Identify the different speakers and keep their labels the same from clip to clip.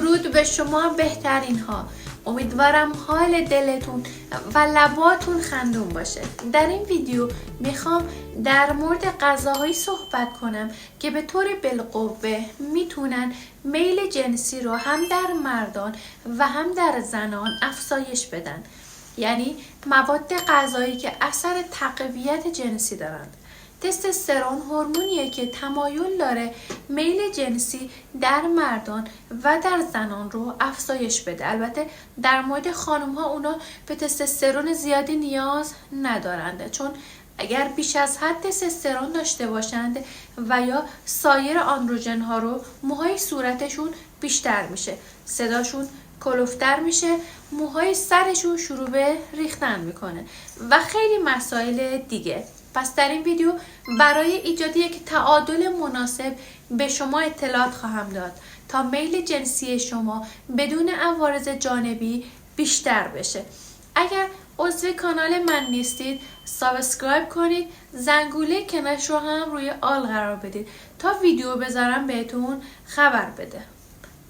Speaker 1: درود به شما بهترین ها. امیدوارم حال دلتون و لباتون خندون باشه. در این ویدیو میخوام در مورد غذاهایی صحبت کنم که به طور بالقوه میتونن میل جنسی رو هم در مردان و هم در زنان افزایش بدن. یعنی مواد غذایی که اثر تقویت جنسی دارند. تستوسترون هورمونیه که تمایل داره میل جنسی در مردان و در زنان رو افزایش بده. البته در مورد خانم ها اونا به تستوسترون زیادی نیاز ندارند، چون اگر بیش از حد تستوسترون داشته باشند و یا سایر آندروژن ها رو، موهای صورتشون بیشتر میشه، صداشون کلوفتر میشه، موهای سرشون شروع به ریختن میکنه و خیلی مسائل دیگه. پس در این ویدیو برای ایجاد یک تعادل مناسب به شما اطلاعات خواهم داد تا میل جنسی شما بدون عوارض جانبی بیشتر بشه. اگر عضو کانال من نیستید سابسکرایب کنید، زنگوله کنارش رو هم روی آل قرار بدید تا ویدیو بذارم بهتون خبر بده.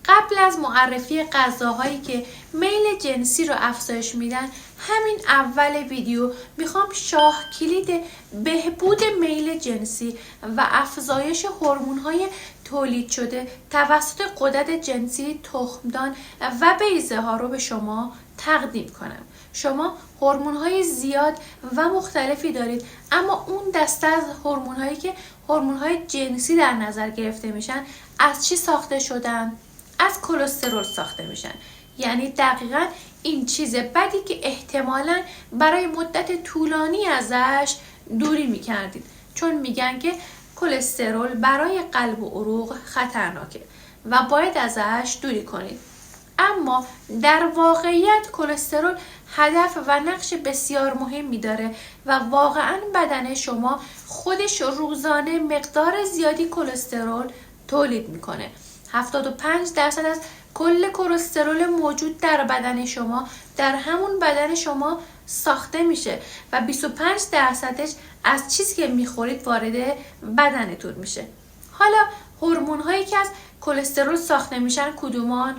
Speaker 1: قبل از معرفی غذاهایی که میل جنسی رو افزایش میدن، همین اول ویدیو میخوام شاه کلید بهبود میل جنسی و افزایش هورمون‌های تولید شده توسط غدد جنسی تخمدان و بیضه ها رو به شما تقدیم کنم. شما هورمون‌های زیاد و مختلفی دارید، اما اون دسته از هورمون‌هایی که هورمون‌های جنسی در نظر گرفته میشن از چی ساخته شدن؟ از کلسترول ساخته میشن. یعنی دقیقاً این چیز بدی که احتمالاً برای مدت طولانی ازش دوری میکردید، چون میگن که کلسترول برای قلب و عروق خطرناکه و باید ازش دوری کنید. اما در واقعیت کلسترول هدف و نقش بسیار مهمی داره و واقعاً بدن شما خودش روزانه مقدار زیادی کلسترول تولید میکنه. 75% از کل کلسترول موجود در بدن شما در همون بدن شما ساخته میشه و 25%ش از چیزی که میخورید وارد بدنتون میشه. حالا هورمون هایی که از کلسترول ساخته میشن کدومان؟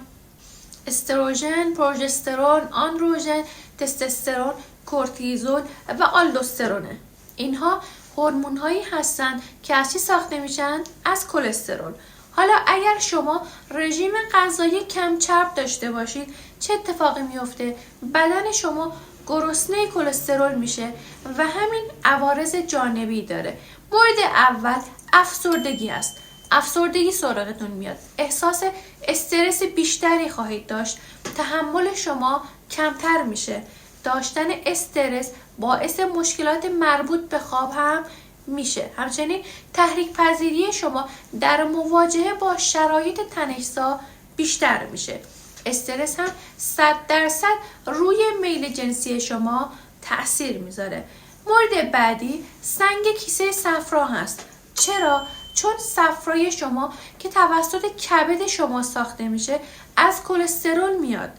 Speaker 1: استروژن، پروژسترون، آندروژن، تستوسترون، کورتیزول و آلدوسترونه. اینها هورمون هایی هستن که از چی ساخته میشن؟ از کلسترول. حالا اگر شما رژیم غذایی کم چرب داشته باشید چه اتفاقی میفته؟ بدن شما گرسنه کلسترول میشه و همین عوارض جانبی داره. مورد اول افسردگی است. افسردگی سراغتون میاد، احساس استرس بیشتری خواهید داشت، تحمل شما کمتر میشه. داشتن استرس باعث مشکلات مربوط به خواب هم میشه. همچنین تحریک پذیری شما در مواجهه با شرایط تنش‌زا بیشتر میشه. استرس هم 100% روی میل جنسی شما تأثیر میذاره. مورد بعدی سنگ کیسه صفرا هست. چرا؟ چون صفرای شما که توسط کبد شما ساخته میشه از کلسترول میاد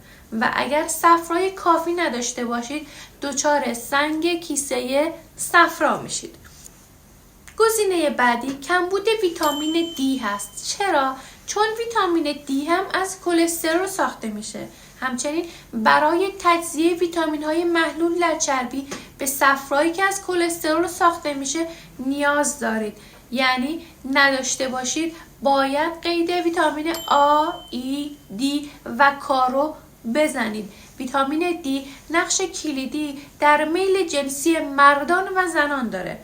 Speaker 1: و اگر صفرای کافی نداشته باشید دچار سنگ کیسه صفرا میشید. گزینه بعدی کمبود ویتامین دی هست. چرا؟ چون ویتامین دی هم از کلسترول ساخته میشه. همچنین برای تجزیه ویتامین های محلول در چربی به صفرایی که از کلسترول ساخته میشه نیاز دارید. یعنی نداشته باشید باید قید ویتامین آ، ای، دی و کا رو بزنید. ویتامین دی نقش کلیدی در میل جنسی مردان و زنان داره.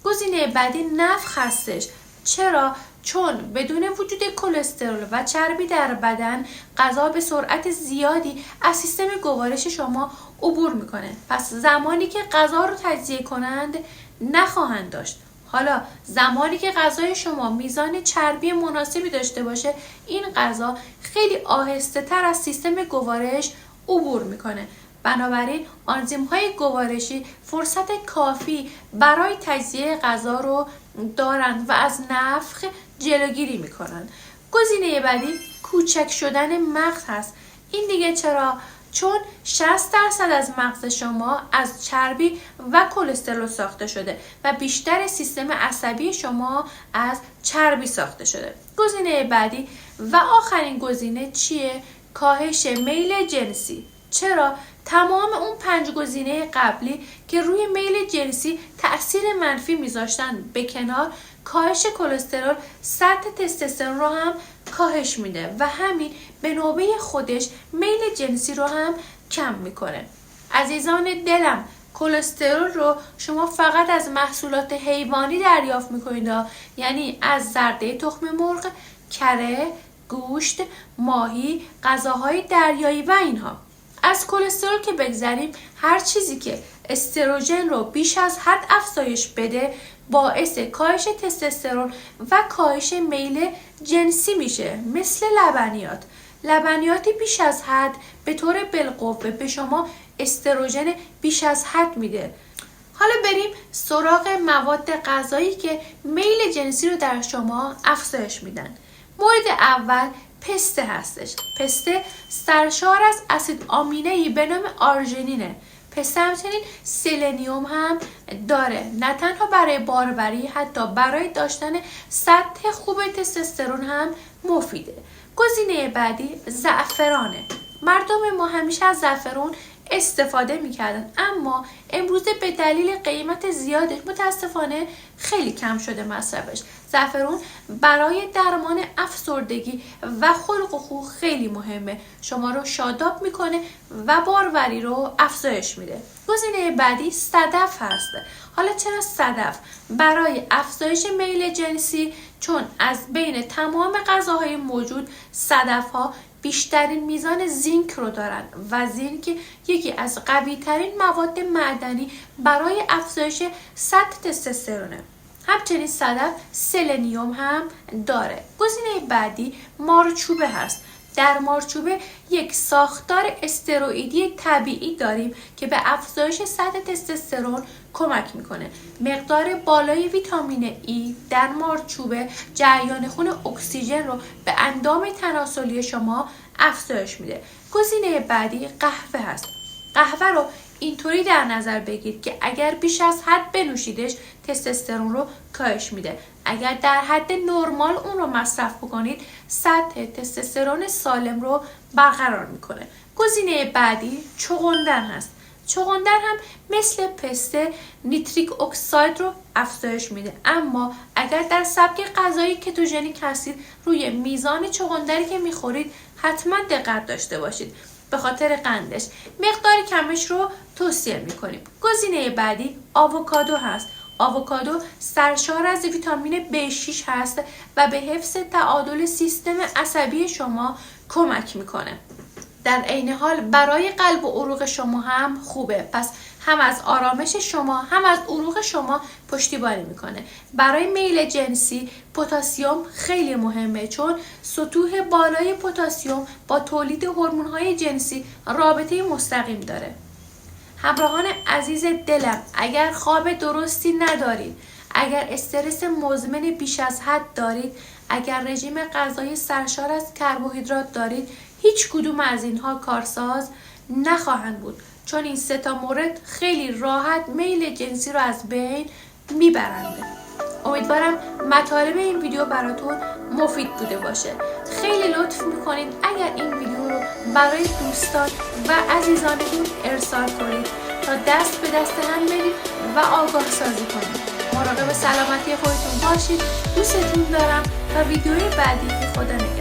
Speaker 1: گزینه بعدی نفخ هستش. چرا؟ چون بدون وجود کلسترول و چربی در بدن غذا به سرعت زیادی از سیستم گوارش شما عبور میکنه. پس زمانی که غذا رو تجزیه کنند نخواهند داشت. حالا زمانی که غذای شما میزان چربی مناسبی داشته باشه این غذا خیلی آهسته تر از سیستم گوارش عبور میکنه. بنابراین آنزیم های گوارشی فرصت کافی برای تجزیه غذا رو دارند و از نفخ جلوگیری میکنند. گزینه بعدی کوچک شدن مغز هست. این دیگه چرا؟ چون 60% از مغز شما از چربی و کلسترول ساخته شده و بیشتر سیستم عصبی شما از چربی ساخته شده. گزینه بعدی و آخرین گزینه چیه؟ کاهش میل جنسی. چرا؟ تمام اون 5 گزینه قبلی که روی میل جنسی تأثیر منفی میذاشتن به کنار، کاهش کلسترول سطح تستوسترون رو هم کاهش میده و همین به نوبه خودش میل جنسی رو هم کم میکنه. عزیزان دلم، کلسترول رو شما فقط از محصولات حیوانی دریافت میکنید، یعنی از زرده تخم مرغ، کره، گوشت، ماهی، غذاهای دریایی و اینها. از کلسترول که بگذریم، هر چیزی که استروژن رو بیش از حد افزایش بده باعث کاهش تستوسترون و کاهش میل جنسی میشه. مثل لبنیاتی بیش از حد به طور بالقوه به شما استروژن بیش از حد میده. حالا بریم سراغ مواد غذایی که میل جنسی رو در شما افزایش میدن. مورد اول پسته هستش. پسته سرشار از اسید آمینه‌ای به نام آرژینینه. پسته همچنین سلنیوم هم داره، نه تنها برای باروری، حتی برای داشتن سطح خوب تستوسترون هم مفیده. گزینه بعدی زعفرانه. مردم ما همیشه از زعفرون استفاده میکردن، اما امروزه به دلیل قیمت زیادش متاسفانه خیلی کم شده مصرفش. زعفرون برای درمان افسردگی و خلق و خو خیلی مهمه، شما رو شاداب میکنه و باروری رو افزایش میده. گزینه بعدی صدف هست. حالا چرا صدف؟ برای افزایش میل جنسی، چون از بین تمام غذاهای موجود صدف‌ها بیشترین میزان زینک رو دارن و زینک یکی از قوی ترین مواد معدنی برای افزایش سطح تستوسترونه. همچنین صدف سلنیوم هم داره. گزینه بعدی مارچوبه هست. در مارچوبه یک ساختار استروئیدی طبیعی داریم که به افزایش سطح تستوسترون کمک میکنه. مقدار بالای ویتامین ای در مارچوبه جریان خون اکسیژن رو به اندام تناسلی شما افزایش میده. گزینه بعدی قهوه هست. قهوه رو اینطوری در نظر بگیرید که اگر بیش از حد بنوشیدش تستوسترون رو کاهش میده. اگر در حد نرمال اون رو مصرف بکنید سطح تستوسترون سالم رو برقرار میکنه. گزینه بعدی چغندر هست. چغندر هم مثل پسته نیتریک اکساید رو افزایش میده، اما اگر در سبک غذایی کتوژنیک هستید روی میزان چغندری که میخورید حتما دقت داشته باشید، به خاطر قندش. مقدار کمش رو توصیه میکنیم. گزینه بعدی آووکادو هست. آووکادو سرشار از ویتامین B6 هست و به حفظ تعادل سیستم عصبی شما کمک میکنه. در عین حال برای قلب و عروق شما هم خوبه، پس هم از آرامش شما هم از عروق شما پشتیبانی میکنه. برای میل جنسی پتاسیم خیلی مهمه، چون سطوح بالای پتاسیم با تولید هورمون‌های جنسی رابطه مستقیم داره. همراهان عزیز دلم، اگر خواب درستی ندارید، اگر استرس مزمن بیش از حد دارید، اگر رژیم غذایی سرشار از کربوهیدرات دارید، هیچ کدوم از اینها کارساز نخواهند بود، چون این 3 مورد خیلی راحت میل جنسی رو از بین میبرند. امیدوارم مطالب این ویدیو براتون مفید بوده باشه. خیلی لطف میکنید اگر این ویدیو رو برای دوستان و عزیزانتون ارسال کنید تا دست به دست هم برید و آگاه سازی کنید. مراقب سلامتی خودتون باشید. دوستتون دارم. تا ویدیوی بعدی، خدا نگهدار.